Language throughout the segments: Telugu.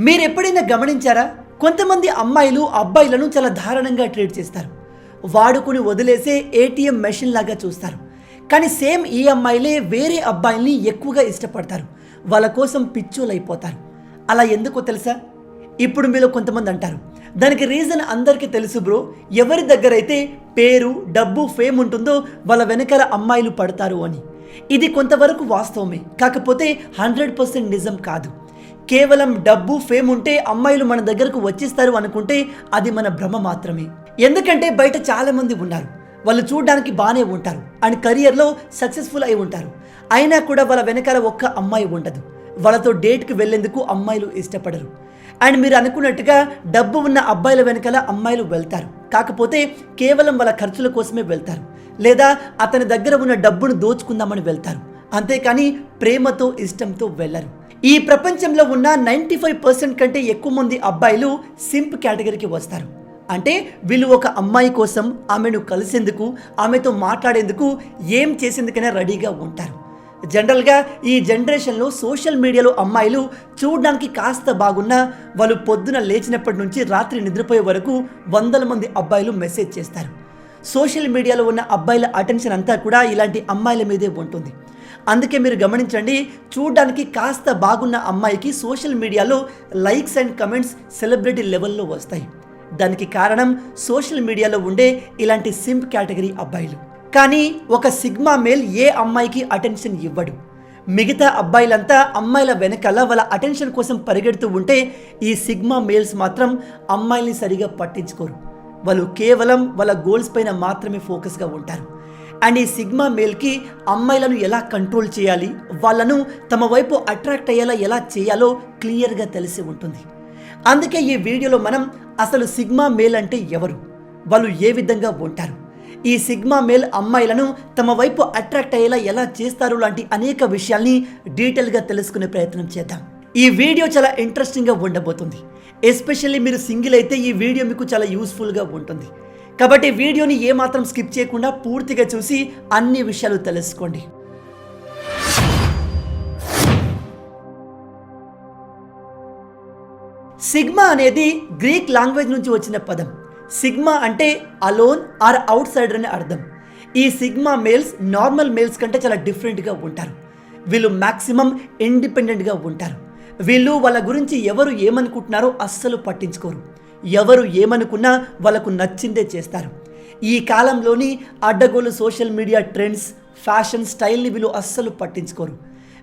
మీరు ఎప్పుడైనా గమనించారా? కొంతమంది అమ్మాయిలు అబ్బాయిలను చాలా దారుణంగా ట్రీట్ చేస్తారు. వాడుకుని వదిలేసే ఏటీఎం మెషిన్ లాగా చూస్తారు. కానీ సేమ్ ఈ అమ్మాయిలే వేరే అబ్బాయిల్ని ఎక్కువగా ఇష్టపడతారు. వాళ్ళ కోసం పిచ్చోలైపోతారు. అలా ఎందుకో తెలుసా? ఇప్పుడు మీలో కొంతమంది అంటారు, దానికి రీజన్ అందరికీ తెలుసు బ్రో. ఎవరి దగ్గర అయితే పేరు, డబ్బు, ఫేమ్ ఉంటుందో వాళ్ళ వెనకాల అమ్మాయిలు పడతారు అని. ఇది కొంతవరకు వాస్తవమే, కాకపోతే 100% నిజం కాదు. కేవలం డబ్బు, ఫేమ్ ఉంటే అమ్మాయిలు మన దగ్గరకు వచ్చేస్తారు అనుకుంటే అది మన భ్రమ మాత్రమే. ఎందుకంటే బయట చాలా మంది ఉన్నారు. వాళ్ళు చూడడానికి బాగానే ఉంటారు అండ్ కెరియర్లో సక్సెస్ఫుల్ అయి ఉంటారు. అయినా కూడా వాళ్ళ వెనకాల ఒక్క అమ్మాయి ఉండదు. వాళ్ళతో డేట్కి వెళ్ళేందుకు అమ్మాయిలు ఇష్టపడరు. అండ్ మీరు అనుకున్నట్టుగా డబ్బు ఉన్న అబ్బాయిల వెనకాల అమ్మాయిలు వెళ్తారు. కాకపోతే కేవలం వాళ్ళ ఖర్చుల కోసమే వెళ్తారు, లేదా అతని దగ్గర ఉన్న డబ్బును దోచుకుందామని వెళ్తారు. అంతేకాని ప్రేమతో, ఇష్టంతో వెళ్ళరు. ఈ ప్రపంచంలో ఉన్న 95% కంటే ఎక్కువ మంది అబ్బాయిలు సింప్ కేటగిరీకి వస్తారు. అంటే వీళ్ళు ఒక అమ్మాయి కోసం, ఆమెను కలిసేందుకు, ఆమెతో మాట్లాడేందుకు, ఏం చేసేందుకైనా రెడీగా ఉంటారు. జనరల్గా ఈ జనరేషన్లో సోషల్ మీడియాలో అమ్మాయిలు చూడడానికి కాస్త బాగున్నా వాళ్ళు పొద్దున లేచినప్పటి నుంచి రాత్రి నిద్రపోయే వరకు 100 మంది అబ్బాయిలు మెసేజ్ చేస్తారు. సోషల్ మీడియాలో ఉన్న అబ్బాయిల అటెన్షన్ అంతా కూడా ఇలాంటి అమ్మాయిల మీదే ఉంటుంది. అందుకే మీరు గమనించండి, చూడడానికి కాస్త బాగున్న అమ్మాయికి సోషల్ మీడియాలో లైక్స్ అండ్ కమెంట్స్ సెలబ్రిటీ లెవెల్లో వస్తాయి. దానికి కారణం సోషల్ మీడియాలో ఉండే ఇలాంటి సింప్ కేటగిరీ అబ్బాయిలు. కానీ ఒక సిగ్మా మేల్ ఏ అమ్మాయికి అటెన్షన్ ఇవ్వడు. మిగతా అబ్బాయిలంతా అమ్మాయిల వెనకాల వాళ్ళ అటెన్షన్ కోసం పరిగెడుతూ ఉంటే ఈ సిగ్మా మేల్స్ మాత్రం అమ్మాయిల్ని సరిగా పట్టించుకోరు. వాళ్ళు కేవలం వాళ్ళ గోల్స్ పైన మాత్రమే ఫోకస్గా ఉంటారు. అండ్ ఈ సిగ్మా మేల్కి అమ్మాయిలను ఎలా కంట్రోల్ చేయాలి, వాళ్ళను తమ వైపు అట్రాక్ట్ అయ్యేలా ఎలా చేయాలో క్లియర్గా తెలిసి ఉంటుంది. అందుకే ఈ వీడియోలో మనం అసలు సిగ్మా మేల్ అంటే ఎవరు, వాళ్ళు ఏ విధంగా ఉంటారు, ఈ సిగ్మా మేల్ అమ్మాయిలను తమ వైపు అట్రాక్ట్ అయ్యేలా ఎలా చేస్తారు లాంటి అనేక విషయాల్ని డీటెయిల్గా తెలుసుకునే ప్రయత్నం చేద్దాం. ఈ వీడియో చాలా ఇంట్రెస్టింగ్గా ఉండబోతుంది. ఎస్పెషల్లీ మీరు సింగిల్ అయితే ఈ వీడియో మీకు చాలా యూస్ఫుల్గా ఉంటుంది. కాబట్టి వీడియోని ఏమాత్రం స్కిప్ చేయకుండా పూర్తిగా చూసి అన్ని విషయాలు తెలుసుకోండి. సిగ్మా అనేది గ్రీక్ లాంగ్వేజ్ నుంచి వచ్చిన పదం. సిగ్మా అంటే అలోన్ ఆర్ అవుట్ సైడర్ అని అర్థం. ఈ సిగ్మా మేల్స్ నార్మల్ మేల్స్ కంటే చాలా డిఫరెంట్గా ఉంటారు. వీళ్ళు మ్యాక్సిమం ఇండిపెండెంట్గా ఉంటారు. వీళ్ళు వాళ్ళ గురించి ఎవరు ఏమనుకుంటున్నారో అస్సలు పట్టించుకోరు. ఎవరు ఏమనుకున్నా వాళ్ళకు నచ్చిందే చేస్తారు. ఈ కాలంలోని అడ్డగోలు సోషల్ మీడియా ట్రెండ్స్, ఫ్యాషన్, స్టైల్ని వీళ్ళు అస్సలు పట్టించుకోరు.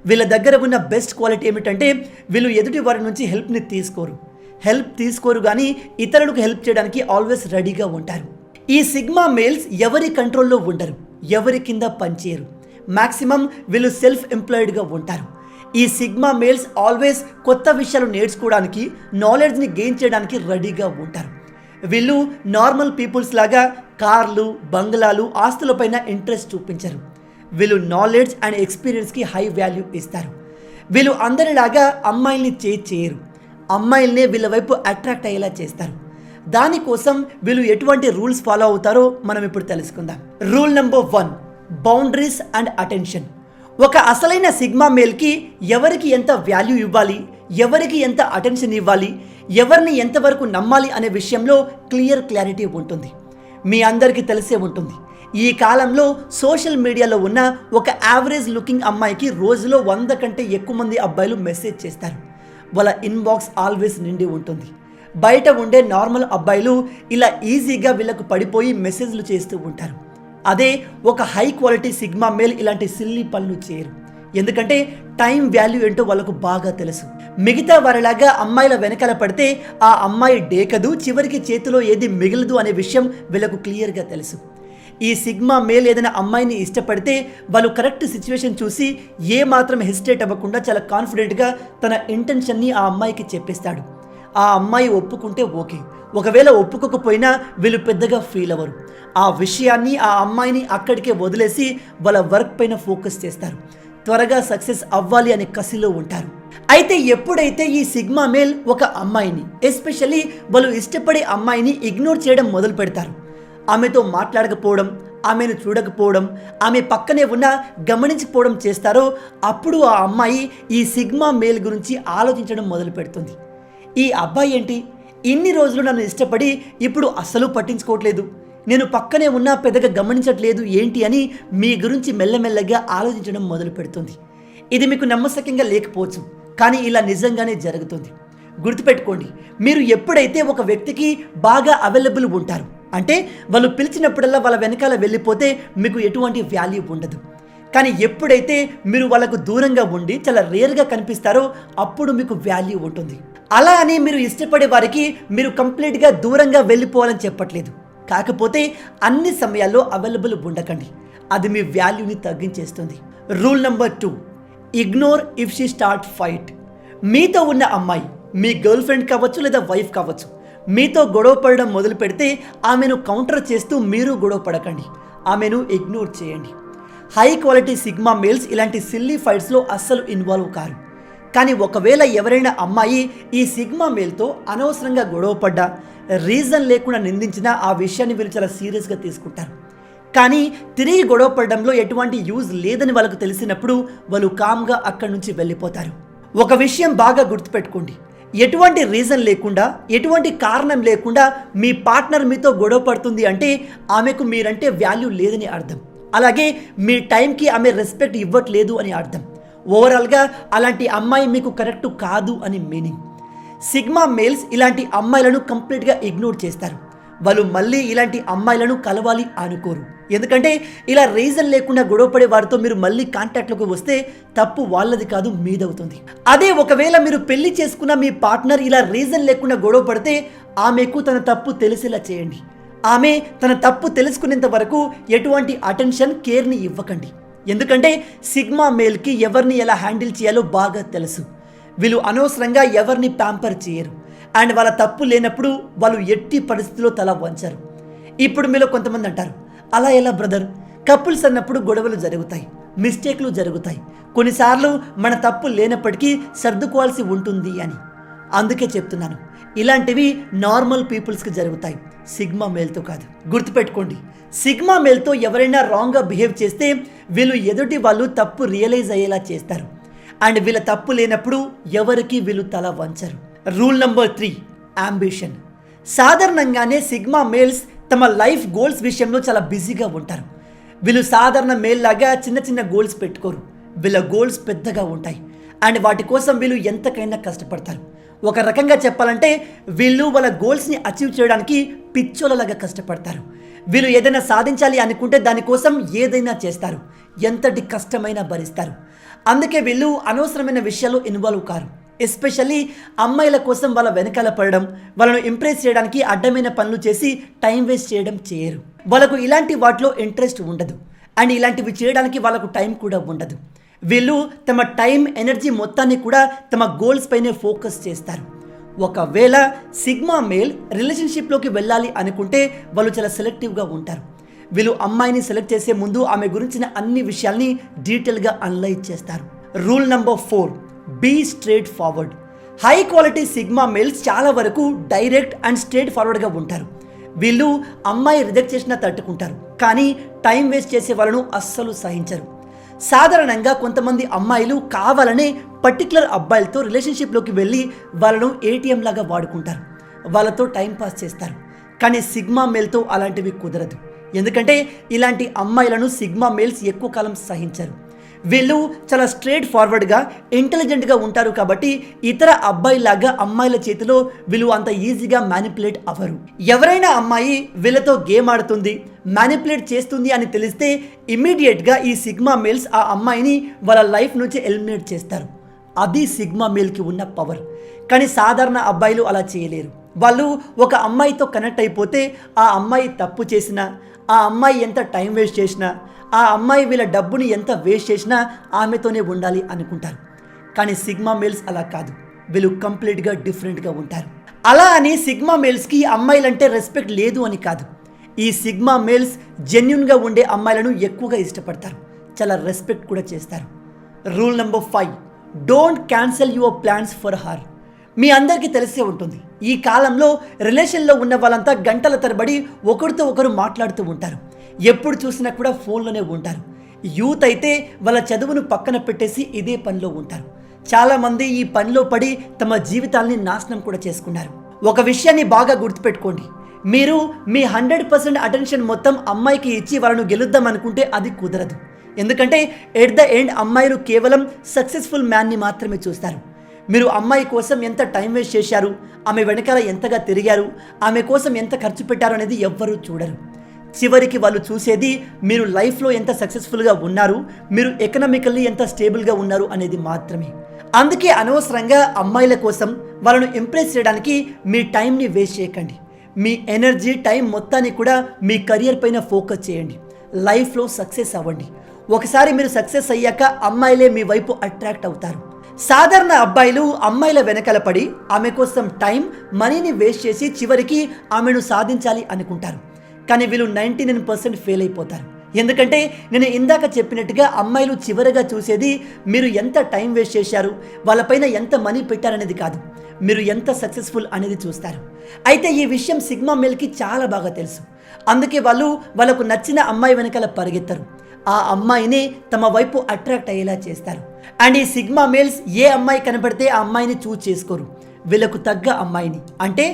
వీళ్ళ దగ్గర ఉన్న బెస్ట్ క్వాలిటీ ఏమిటంటే వీళ్ళు ఎదుటి వారి నుంచి హెల్ప్ని తీసుకోరు కానీ ఇతరులకు హెల్ప్ చేయడానికి ఆల్వేస్ రెడీగా ఉంటారు. ఈ సిగ్మా మేల్స్ ఎవరి కంట్రోల్లో ఉండరు, ఎవరి కింద పనిచేయరు. మ్యాక్సిమం వీళ్ళు సెల్ఫ్ ఎంప్లాయిడ్గా ఉంటారు. ఈ సిగ్మా మేల్స్ ఆల్వేస్ కొత్త విషయాలు నేర్చుకోవడానికి, నాలెడ్జ్ని గెయిన్ చేయడానికి రెడీగా ఉంటారు. వీళ్ళు నార్మల్ పీపుల్స్ లాగా కార్లు, బంగ్లాలు, ఆస్తులపైన ఇంట్రెస్ట్ చూపించరు. వీళ్ళు నాలెడ్జ్ అండ్ ఎక్స్పీరియన్స్కి హై వాల్యూ ఇస్తారు. వీళ్ళు అందరిలాగా అమ్మాయిల్ని చేయరు. అమ్మాయిల్నే వీళ్ళ వైపు అట్రాక్ట్ అయ్యేలా చేస్తారు. దానికోసం వీళ్ళు ఎటువంటి రూల్స్ ఫాలో అవుతారో మనం ఇప్పుడు తెలుసుకుందాం. Rule number 1, boundaries and attention. ఒక అసలైన సిగ్మా మేల్కి ఎవరికి ఎంత వాల్యూ ఇవ్వాలి, ఎవరికి ఎంత అటెన్షన్ ఇవ్వాలి, ఎవరిని ఎంతవరకు నమ్మాలి అనే విషయంలో క్లారిటీ ఉంటుంది. మీ అందరికీ తెలిసే ఉంటుంది, ఈ కాలంలో సోషల్ మీడియాలో ఉన్న ఒక యావరేజ్ లుకింగ్ అమ్మాయికి రోజులో 100 కంటే ఎక్కువ మంది అబ్బాయిలు మెసేజ్ చేస్తారు. వాళ్ళ ఇన్బాక్స్ ఆల్వేస్ నిండి ఉంటుంది. బయట ఉండే నార్మల్ అబ్బాయిలు ఇలా ఈజీగా వీళ్ళకు పడిపోయి మెసేజ్లు చేస్తూ ఉంటారు. అదే ఒక హై క్వాలిటీ సిగ్మా మేల్ ఇలాంటి సిల్లీ పనులు చేయరు. ఎందుకంటే టైం వాల్యూ ఏంటో వాళ్ళకు బాగా తెలుసు. మిగతా వారిలాగా అమ్మాయిల వెనకాల పడితే ఆ అమ్మాయి డేకదు, చివరికి చేతిలో ఏది మిగలదు అనే విషయం వీళ్ళకు క్లియర్గా తెలుసు. ఈ సిగ్మా మేల్ ఏదైనా అమ్మాయిని ఇష్టపడితే వాళ్ళు కరెక్ట్ సిచ్యువేషన్ చూసి ఏ మాత్రం హెసిటేట్ అవ్వకుండా చాలా కాన్ఫిడెంట్గా తన ఇంటెన్షన్ని ఆ అమ్మాయికి చెప్పేస్తాడు. ఆ అమ్మాయి ఒప్పుకుంటే ఓకే, ఒకవేళ ఒప్పుకోకపోయినా వీళ్ళు పెద్దగా ఫీల్ అవ్వరు. ఆ విషయాన్ని, ఆ అమ్మాయిని అక్కడికే వదిలేసి వాళ్ళ వర్క్ పైన ఫోకస్ చేస్తారు. త్వరగా సక్సెస్ అవ్వాలి అనే కసిలో ఉంటారు. అయితే ఎప్పుడైతే ఈ సిగ్మా మేల్ ఒక అమ్మాయిని, ఎస్పెషల్లీ వాళ్ళు ఇష్టపడే అమ్మాయిని ఇగ్నోర్ చేయడం మొదలు పెడతారు, ఆమెతో మాట్లాడకపోవడం, ఆమెను చూడకపోవడం, ఆమె పక్కనే ఉన్న గమనించకపోవడం చేస్తారో అప్పుడు ఆ అమ్మాయి ఈ సిగ్మా మేల్ గురించి ఆలోచించడం మొదలు పెడుతుంది. ఈ అబ్బాయి ఏంటి ఇన్ని రోజులు నన్ను ఇష్టపడి ఇప్పుడు అస్సలు పట్టించుకోవట్లేదు, నేను పక్కనే ఉన్నా పెద్దగా గమనించట్లేదు ఏంటి అని మీ గురించి మెల్లమెల్లగా ఆలోచించడం మొదలు పెడుతుంది. ఇది మీకు నమ్మశక్యంగా లేకపోవచ్చు, కానీ ఇలా నిజంగానే జరుగుతుంది. గుర్తుపెట్టుకోండి, మీరు ఎప్పుడైతే ఒక వ్యక్తికి బాగా అవైలబుల్ ఉంటారు అంటే వాళ్ళు పిలిచినప్పుడల్లా వాళ్ళ వెనకాల వెళ్ళిపోతే మీకు ఎటువంటి వాల్యూ ఉండదు. కానీ ఎప్పుడైతే మీరు వాళ్ళకు దూరంగా ఉండి చాలా రేర్గా కనిపిస్తారో అప్పుడు మీకు వాల్యూ ఉంటుంది. అలా అని మీరు ఇష్టపడే వారికి మీరు కంప్లీట్గా దూరంగా వెళ్ళిపోవాలని చెప్పట్లేదు. కాకపోతే అన్ని సమయాల్లో అవైలబుల్ ఉండకండి, అది మీ వాల్యూని తగ్గించేస్తుంది. Rule number 2, ignore if she start fight. మీతో ఉన్న అమ్మాయి మీ గర్ల్ ఫ్రెండ్ కావచ్చు లేదా వైఫ్ కావచ్చు, మీతో గొడవ పడడం మొదలు పెడితే ఆమెను కౌంటర్ చేస్తూ మీరు గొడవ పడకండి, ఆమెను ఇగ్నోర్ చేయండి. హై క్వాలిటీ సిగ్మా మేల్స్ ఇలాంటి సిల్లీ ఫైట్స్లో అస్సలు ఇన్వాల్వ్ కారు. కానీ ఒకవేళ ఎవరైనా అమ్మాయి ఈ సిగ్మా మేల్తో అనవసరంగా గొడవ పడ్డా, రీజన్ లేకుండా నిందించినా ఆ విషయాన్ని వీళ్ళు చాలా సీరియస్గా తీసుకుంటారు. కానీ తిరిగి గొడవ పడడంలో ఎటువంటి యూజ్ లేదని వాళ్ళకు తెలిసినప్పుడు వాళ్ళు కామ్గా అక్కడి నుంచి వెళ్ళిపోతారు. ఒక విషయం బాగా గుర్తుపెట్టుకోండి, ఎటువంటి రీజన్ లేకుండా ఎటువంటి కారణం లేకుండా మీ పార్ట్నర్ మీతో గొడవ పడుతుంది అంటే ఆమెకు మీరంటే వాల్యూ లేదని అర్థం. అలాగే మీ టైంకి ఆమె రెస్పెక్ట్ ఇవ్వట్లేదు అని అర్థం. ఓవరాల్గా అలాంటి అమ్మాయి మీకు కరెక్ట్ కాదు అని మీనింగ్. సిగ్మా మేల్స్ ఇలాంటి అమ్మాయిలను కంప్లీట్గా ఇగ్నోర్ చేస్తారు. వాళ్ళు మళ్ళీ ఇలాంటి అమ్మాయిలను కలవాలి అనుకోరు. ఎందుకంటే ఇలా రీజన్ లేకుండా గొడవపడే వారితో మీరు మళ్ళీ కాంటాక్ట్లోకి వస్తే తప్పు వాళ్ళది కాదు, మీదవుతుంది. అదే ఒకవేళ మీరు పెళ్లి చేసుకున్న మీ పార్ట్నర్ ఇలా రీజన్ లేకుండా గొడవ పడితే ఆమెకు తన తప్పు తెలిసేలా చేయండి. ఆమె తన తప్పు తెలుసుకునేంత వరకు ఎటువంటి అటెన్షన్, కేర్ని ఇవ్వకండి. ఎందుకంటే సిగ్మా మేల్కి ఎవరిని ఎలా హ్యాండిల్ చేయాలో బాగా తెలుసు. వీళ్ళు అనవసరంగా ఎవరిని ప్యాంపర్ చేయరు. అండ్ వాళ్ళ తప్పు లేనప్పుడు వాళ్ళు ఎట్టి పరిస్థితిలో తల వంచరు. ఇప్పుడు మీలో కొంతమంది అంటారు, అలా ఎలా బ్రదర్, కపుల్స్ అన్నప్పుడు గొడవలు జరుగుతాయి, మిస్టేక్లు జరుగుతాయి, కొన్నిసార్లు మన తప్పు లేనప్పటికీ సర్దుకోవాల్సి ఉంటుంది అని. అందుకే చెప్తున్నాను, ఇలాంటివి నార్మల్ పీపుల్స్కి జరుగుతాయి, సిగ్మా మేల్తో కాదు. గుర్తుపెట్టుకోండి, సిగ్మా మేల్తో ఎవరైనా రాంగ్గా బిహేవ్ చేస్తే వీళ్ళు ఎదుటి వాళ్ళు తప్పు రియలైజ్ అయ్యేలా చేస్తారు. అండ్ వీళ్ళ తప్పు లేనప్పుడు ఎవరికి వీళ్ళు తల వంచరు. Rule number 3, ambition. సాధారణంగానే సిగ్మా మేల్స్ తమ లైఫ్ గోల్స్ విషయంలో చాలా బిజీగా ఉంటారు. వీళ్ళు సాధారణ మేల్ లాగా చిన్న చిన్న గోల్స్ పెట్టుకోరు. వీళ్ళ గోల్స్ పెద్దగా ఉంటాయి అండ్ వాటి కోసం వీళ్ళు ఎంతకైనా కష్టపడతారు. ఒక రకంగా చెప్పాలంటే వీళ్ళు వాళ్ళ గోల్స్ని అచీవ్ చేయడానికి పిచ్చోలలాగా కష్టపడతారు. వీళ్ళు ఏదైనా సాధించాలి అనుకుంటే దానికోసం ఏదైనా చేస్తారు, ఎంతటి కష్టమైనా భరిస్తారు. అందుకే వీళ్ళు అనవసరమైన విషయాల్లో ఇన్వాల్వ్ కారు. ఎస్పెషల్లీ అమ్మాయిల కోసం వాళ్ళ వెనకాల పడడం, వాళ్ళను ఇంప్రెస్ చేయడానికి అడ్డమైన పనులు చేసి టైం వేస్ట్ చేయడం చేయరు. వాళ్ళకు ఇలాంటి వాటిలో ఇంట్రెస్ట్ ఉండదు అండ్ ఇలాంటివి చేయడానికి వాళ్ళకు టైం కూడా ఉండదు. వీళ్ళు తమ టైం, ఎనర్జీ మొత్తాన్ని కూడా తమ గోల్స్ పైనే ఫోకస్ చేస్తారు. ఒకవేళ సిగ్మా మేల్ రిలేషన్షిప్లోకి వెళ్ళాలి అనుకుంటే వాళ్ళు చాలా సెలెక్టివ్గా ఉంటారు. వీళ్ళు అమ్మాయిని సెలెక్ట్ చేసే ముందు ఆమె గురించిన అన్ని విషయాల్ని డీటెయిల్గా అనలైజ్ చేస్తారు. Rule number 4, be straightforward. High quality sigma males చాలా వరకు డైరెక్ట్ అండ్ స్ట్రేట్ ఫార్వర్డ్గా ఉంటారు. వీళ్ళు అమ్మాయి రిజెక్ట్ చేసినా తట్టుకుంటారు, కానీ టైం వేస్ట్ చేసే వాళ్ళను అస్సలు సహించరు. సాధారణంగా కొంతమంది అమ్మాయిలు కావాలనే పర్టికులర్ అబ్బాయిలతో రిలేషన్షిప్లోకి వెళ్ళి వాళ్ళను ఏటీఎం లాగా వాడుకుంటారు, వాళ్ళతో టైం పాస్ చేస్తారు. కానీ సిగ్మా మేల్తో అలాంటివి కుదరదు. ఎందుకంటే ఇలాంటి అమ్మాయిలను సిగ్మా మేల్స్ ఎక్కువ కాలం సహించరు. వీళ్ళు చాలా స్ట్రేట్ ఫార్వర్డ్గా, ఇంటెలిజెంట్గా ఉంటారు. కాబట్టి ఇతర అబ్బాయిలాగా అమ్మాయిల చేతిలో వీళ్ళు అంత ఈజీగా మ్యానిపులేట్ అవ్వరు. ఎవరైనా అమ్మాయి వీళ్ళతో గేమ్ ఆడుతుంది, మ్యానిపులేట్ చేస్తుంది అని తెలిస్తే ఇమ్మీడియట్గా ఈ సిగ్మా మేల్స్ ఆ అమ్మాయిని వాళ్ళ లైఫ్ నుంచి ఎలిమినేట్ చేస్తారు. అది సిగ్మా మేల్కి ఉన్న పవర్. కానీ సాధారణ అబ్బాయిలు అలా చేయలేరు. వాళ్ళు ఒక అమ్మాయితో కనెక్ట్ అయిపోతే ఆ అమ్మాయి తప్పు చేసినా, ఆ అమ్మాయి ఎంత టైం వేస్ట్ చేసినా, ఆ అమ్మాయి వీళ్ళ డబ్బుని ఎంత వేస్ట్ చేసినా ఆమెతోనే ఉండాలి అనుకుంటారు. కానీ సిగ్మా మేల్స్ అలా కాదు, వీళ్ళు కంప్లీట్గా డిఫరెంట్గా ఉంటారు. అలా అని సిగ్మా మేల్స్కి అమ్మాయిలంటే రెస్పెక్ట్ లేదు అని కాదు. ఈ సిగ్మా మేల్స్ జెన్యున్గా ఉండే అమ్మాయిలను ఎక్కువగా ఇష్టపడతారు, చాలా రెస్పెక్ట్ కూడా చేస్తారు. Rule number 5, don't cancel your plans for her. మీ అందరికీ తెలిసే ఉంటుంది, ఈ కాలంలో రిలేషన్లో ఉన్న వాళ్ళంతా గంటల తరబడి ఒకరితో ఒకరు మాట్లాడుతూ ఉంటారు. ఎప్పుడు చూసినా కూడా ఫోన్లోనే ఉంటారు. యూత్ అయితే వాళ్ళ చదువును పక్కన పెట్టేసి ఇదే పనిలో ఉంటారు. చాలామంది ఈ పనిలో పడి తమ జీవితాల్ని నాశనం కూడా చేసుకున్నారు. ఒక విషయాన్ని బాగా గుర్తుపెట్టుకోండి, మీరు మీ 100% అటెన్షన్ మొత్తం అమ్మాయికి ఇచ్చి వాళ్ళను గెలుద్దాం అనుకుంటే అది కుదరదు. ఎందుకంటే ఎట్ ద ఎండ్ అమ్మాయిలు కేవలం సక్సెస్ఫుల్ మ్యాన్ని మాత్రమే చూస్తారు. మీరు అమ్మాయి కోసం ఎంత టైం వేస్ట్ చేశారు, ఆమె వెనకాల ఎంతగా తిరిగారు, ఆమె కోసం ఎంత ఖర్చు పెట్టారు అనేది ఎవ్వరూ చూడరు. చివరికి వాళ్ళు చూసేది మీరు లైఫ్లో ఎంత సక్సెస్ఫుల్గా ఉన్నారు, మీరు ఎకనామికల్లీ ఎంత స్టేబుల్గా ఉన్నారు అనేది మాత్రమే. అందుకే అనవసరంగా అమ్మాయిల కోసం వాళ్ళను ఇంప్రెస్ చేయడానికి మీ టైంని వేస్ట్ చేయకండి. మీ ఎనర్జీ టైం మొత్తాన్ని కూడా మీ కెరియర్ పైన ఫోకస్ చేయండి. లైఫ్లో సక్సెస్ అవ్వండి. ఒకసారి మీరు సక్సెస్ అయ్యాక అమ్మాయిలే మీ వైపు అట్రాక్ట్ అవుతారు. సాధారణ అబ్బాయిలు అమ్మాయిల వెనకాల పడి ఆమె కోసం టైం మనీని వేస్ట్ చేసి చివరికి ఆమెను సాధించాలి అనుకుంటారు. కానీ వీళ్ళు 99% ఫెయిల్ అయిపోతారు. ఎందుకంటే నేను ఇందాక చెప్పినట్టుగా అమ్మాయిలు చివరిగా చూసేది మీరు ఎంత టైం వేస్ట్ చేశారు, వాళ్ళపైన ఎంత మనీ పెట్టారనేది కాదు, మీరు ఎంత సక్సెస్ఫుల్ అనేది చూస్తారు. అయితే ఈ విషయం సిగ్మా మేల్కి చాలా బాగా తెలుసు. అందుకే వాళ్ళకు నచ్చిన అమ్మాయి వెనకాల పరిగెత్తరు. ఆ అమ్మాయిని తమ వైపు అట్రాక్ట్ అయ్యేలా చేస్తారు. అండ్ ఈ సిగ్మా మేల్స్ ఏ అమ్మాయి కనబడితే ఆ అమ్మాయిని చూస్ చేసుకోరు. వీళ్ళకు తగ్గ అమ్మాయిని, అంటే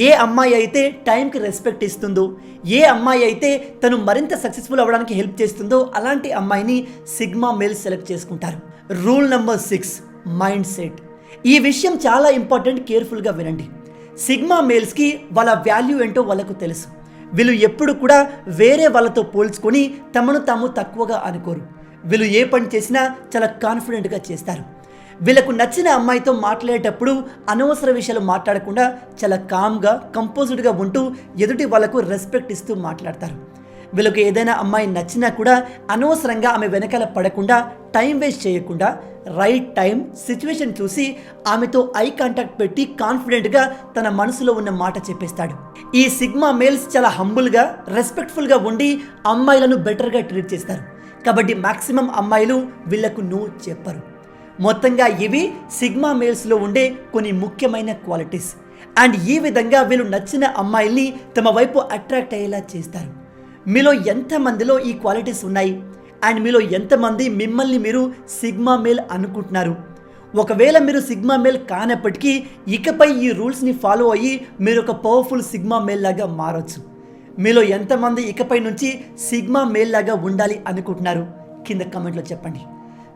ఏ అమ్మాయి అయితే టైంకి రెస్పెక్ట్ ఇస్తుందో, ఏ అమ్మాయి అయితే తను మరింత సక్సెస్ఫుల్ అవ్వడానికి హెల్ప్ చేస్తుందో అలాంటి అమ్మాయిని సిగ్మా మేల్స్ సెలెక్ట్ చేసుకుంటారు. Rule number 6, mind set. ఈ విషయం చాలా ఇంపార్టెంట్, కేర్ఫుల్గా వినండి. సిగ్మా మేల్స్కి వాళ్ళ వాల్యూ ఏంటో వాళ్ళకు తెలుసు. వీళ్ళు ఎప్పుడు కూడా వేరే వాళ్ళతో పోల్చుకొని తమను తాము తక్కువగా అనుకోరు. వీళ్ళు ఏ పని చేసినా చాలా కాన్ఫిడెంట్గా చేస్తారు. వీళ్ళకు నచ్చిన అమ్మాయితో మాట్లాడేటప్పుడు అనవసర విషయాలు మాట్లాడకుండా చాలా కామ్గా కంపోజ్డ్గా ఉంటూ ఎదుటి వాళ్ళకు రెస్పెక్ట్ ఇస్తూ మాట్లాడతారు. వీళ్ళకు ఏదైనా అమ్మాయి నచ్చినా కూడా అనవసరంగా ఆమె వెనకాల పడకుండా, టైం వేస్ట్ చేయకుండా రైట్ టైం సిచ్యువేషన్ చూసి ఆమెతో ఐ కాంటాక్ట్ పెట్టి కాన్ఫిడెంట్గా తన మనసులో ఉన్న మాట చెప్పేస్తాడు. ఈ సిగ్మా మేల్స్ చాలా హంబుల్గా, రెస్పెక్ట్ఫుల్గా ఉండి అమ్మాయిలను బెటర్గా ట్రీట్ చేస్తారు. కాబట్టి మ్యాక్సిమం అమ్మాయిలు వీళ్లకు నో చెప్పరు. మొత్తంగా ఇవి సిగ్మా మేల్స్లో ఉండే కొన్ని ముఖ్యమైన క్వాలిటీస్. అండ్ ఈ విధంగా వీళ్ళు నచ్చిన అమ్మాయిల్ని తమ వైపు అట్రాక్ట్ అయ్యేలా చేస్తారు. మీలో ఎంతమందిలో ఈ క్వాలిటీస్ ఉన్నాయి? అండ్ మీలో ఎంతమంది మిమ్మల్ని మీరు సిగ్మా మేల్ అనుకుంటున్నారు? ఒకవేళ మీరు సిగ్మా మేల్ కానప్పటికీ ఇకపై ఈ రూల్స్ని ఫాలో అయ్యి మీరు ఒక పవర్ఫుల్ సిగ్మా మేల్ లాగా మారచ్చు. మీలో ఎంతమంది ఇకపై నుంచి సిగ్మా మేల్ లాగా ఉండాలి అనుకుంటున్నారు? కింద కామెంట్లో చెప్పండి.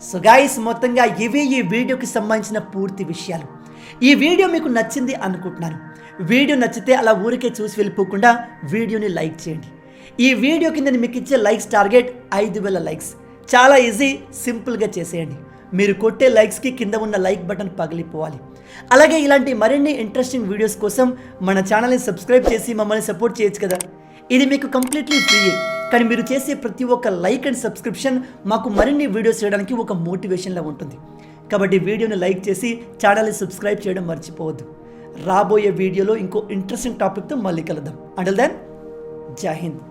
సో గైస్, మొత్తంగా ఇవి ఈ వీడియోకి సంబంధించిన పూర్తి విషయాలు. ఈ వీడియో మీకు నచ్చింది అనుకుంటున్నాను. వీడియో నచ్చితే అలా ఊరికే చూసి వెళ్ళిపోకుండా వీడియోని లైక్ చేయండి. ఈ వీడియో కింద మీకు ఇచ్చే లైక్స్ టార్గెట్ 5000 లైక్స్. చాలా ఈజీ, సింపుల్గా చేసేయండి. మీరు కొట్టే లైక్స్కి కింద ఉన్న లైక్ బటన్ పగిలిపోవాలి. అలాగే ఇలాంటి మరిన్ని ఇంట్రెస్టింగ్ వీడియోస్ కోసం మన ఛానల్ని సబ్స్క్రైబ్ చేసి మమ్మల్ని సపోర్ట్ చేయొచ్చు కదా. ఇది మీకు కంప్లీట్లీ ఫ్రీ. కానీ మీరు చేసే ప్రతి ఒక్క లైక్ అండ్ సబ్స్క్రిప్షన్ మాకు మరిన్ని వీడియోస్ చేయడానికి ఒక మోటివేషన్లా ఉంటుంది. కాబట్టి వీడియోని లైక్ చేసి ఛానల్ని సబ్స్క్రైబ్ చేయడం మర్చిపోవద్దు. రాబోయే వీడియోలో ఇంకో ఇంట్రెస్టింగ్ టాపిక్తో మళ్ళీ కలుద్దాం. అంటిల్ దెన్, జై హింద్.